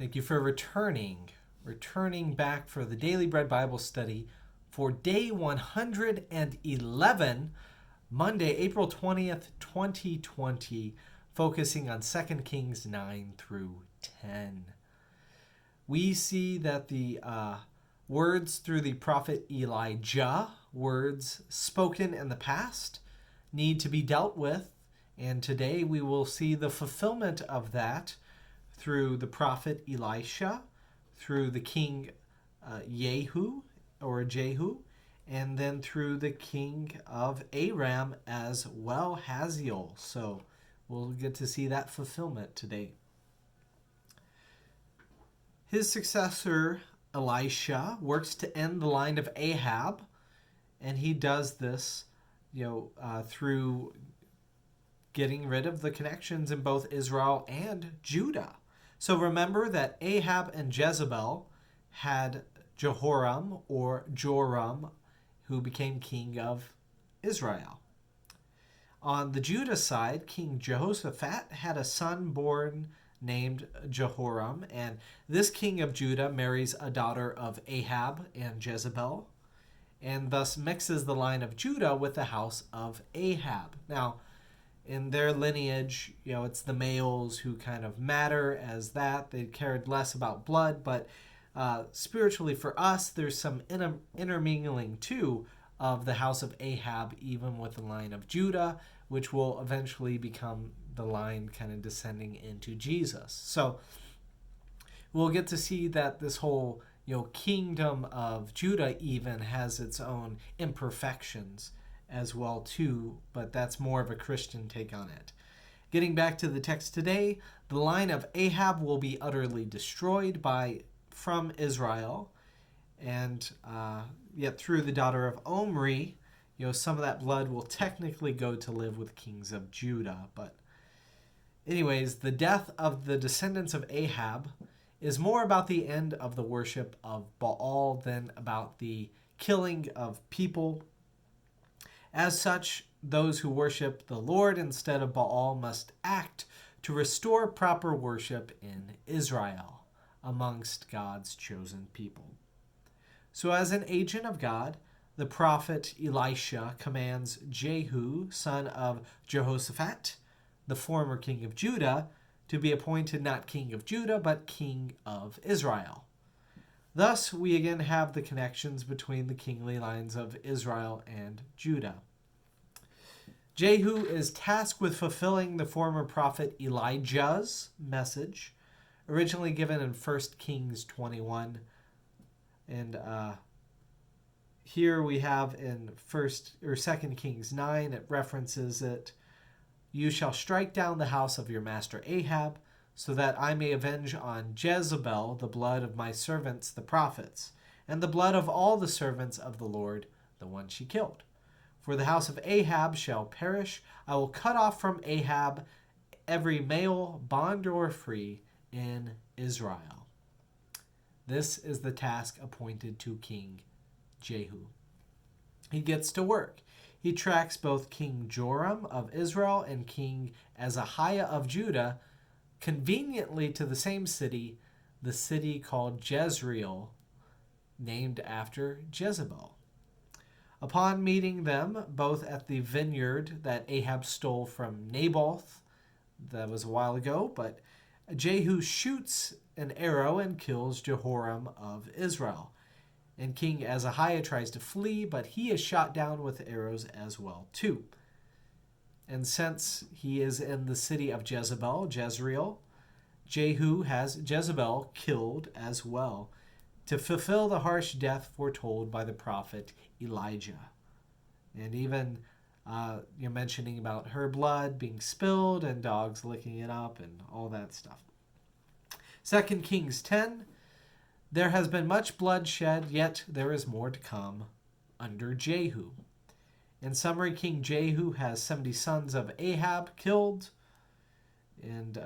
Thank you for returning back for the Daily Bread Bible study for day 111, Monday, April 20th, 2020, focusing on 2 Kings 9 through 10. We see that the words through the prophet Elijah, words spoken in the past, need to be dealt with, and today we will see the fulfillment of that through the prophet Elisha, through the king Jehu, and then through the king of Aram as well, Hazael. So we'll get to see that fulfillment today. His successor, Elisha, works to end the line of Ahab, and he does this, through getting rid of the connections in both Israel and Judah. So remember that Ahab and Jezebel had Jehoram or Joram, who became king of Israel. On the Judah side, King Jehoshaphat had a son born named Jehoram, and this king of Judah marries a daughter of Ahab and Jezebel, and thus mixes the line of Judah with the house of Ahab. Now, in their lineage, it's the males who kind of matter as that. They cared less about blood, but spiritually for us, there's some intermingling too of the house of Ahab, even with the line of Judah, which will eventually become the line kind of descending into Jesus. So we'll get to see that this whole kingdom of Judah even has its own imperfections as well too, but that's more of a Christian take on it. Getting back to the text today, the line of Ahab will be utterly destroyed from Israel, and yet through the daughter of Omri, some of that blood will technically go to live with kings of Judah. But anyways, the death of the descendants of Ahab is more about the end of the worship of Baal than about the killing of people. As such, those who worship the Lord instead of Baal must act to restore proper worship in Israel amongst God's chosen people. So as an agent of God, the prophet Elisha commands Jehu, son of Jehoshaphat, the former king of Judah, to be appointed not king of Judah, but king of Israel. Thus, we again have the connections between the kingly lines of Israel and Judah. Jehu is tasked with fulfilling the former prophet Elijah's message, originally given in 1 Kings 21. And here we have in 2 Kings 9, it references it. You shall strike down the house of your master Ahab, so that I may avenge on Jezebel the blood of my servants the prophets, and the blood of all the servants of the Lord, the one she killed. For the house of Ahab shall perish. I will cut off from Ahab every male, bond or free, in Israel. This is the task appointed to King Jehu. He gets to work. He tracks both King Joram of Israel and King Ahaziah of Judah conveniently to the same city, the city called Jezreel, named after Jezebel. Upon meeting them both at the vineyard that Ahab stole from Naboth, that was a while ago, but Jehu shoots an arrow and kills Jehoram of Israel. And King Ahaziah tries to flee, but he is shot down with arrows as well too. And since he is in the city of Jezreel, Jehu has Jezebel killed as well, to fulfill the harsh death foretold by the prophet Elijah. And even you're mentioning about her blood being spilled and dogs licking it up and all that stuff. 2 Kings 10, there has been much bloodshed, yet there is more to come under Jehu. In summary, King Jehu has 70 sons of Ahab killed. And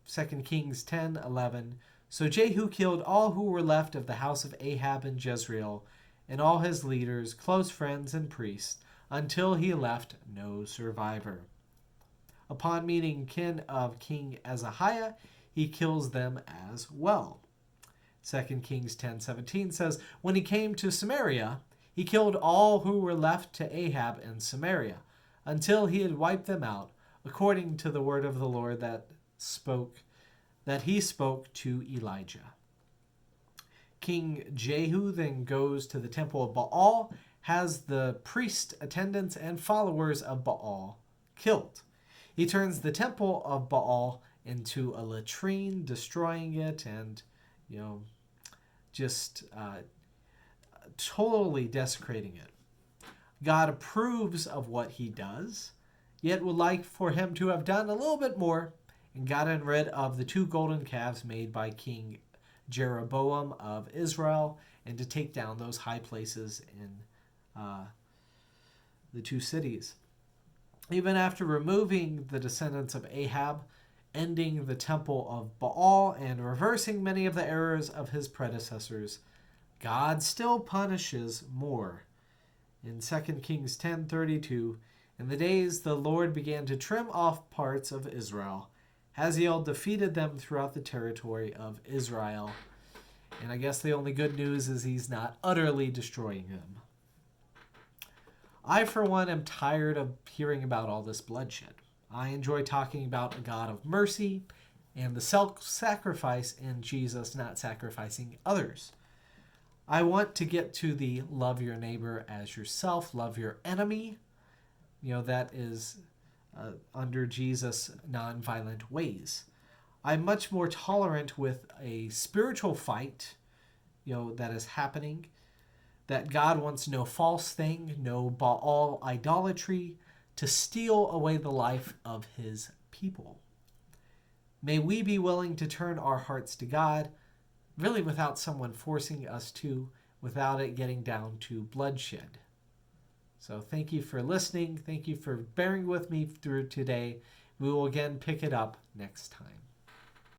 2 Kings 10:11. So Jehu killed all who were left of the house of Ahab in Jezreel, and all his leaders, close friends, and priests, until he left no survivor. Upon meeting kin of King Ahaziah, he kills them as well. 2 Kings 10:17 says, when he came to Samaria, he killed all who were left to Ahab in Samaria, until he had wiped them out, according to the word of the Lord that he spoke to Elijah. King Jehu then goes to the temple of Baal, has the priest, attendants, and followers of Baal killed. He turns the temple of Baal into a latrine, destroying it and, just totally desecrating it. God approves of what he does, yet would like for him to have done a little bit more and gotten rid of the 2 golden calves made by King Jeroboam of Israel, and to take down those high places in the 2 cities. Even after removing the descendants of Ahab, ending the temple of Baal, and reversing many of the errors of his predecessors, God still punishes more. In 2 Kings 10:32, in the days the Lord began to trim off parts of Israel, Hazael defeated them throughout the territory of Israel. And I guess the only good news is he's not utterly destroying them. I, for one, am tired of hearing about all this bloodshed. I enjoy talking about a God of mercy and the self-sacrifice in Jesus not sacrificing others. I want to get to the love your neighbor as yourself, love your enemy. That is under Jesus' nonviolent ways. I'm much more tolerant with a spiritual fight, that is happening, that God wants no false thing, no Baal idolatry, to steal away the life of his people. May we be willing to turn our hearts to God, really without someone forcing us to, without it getting down to bloodshed. So thank you for listening. Thank you for bearing with me through today. We will again pick it up next time.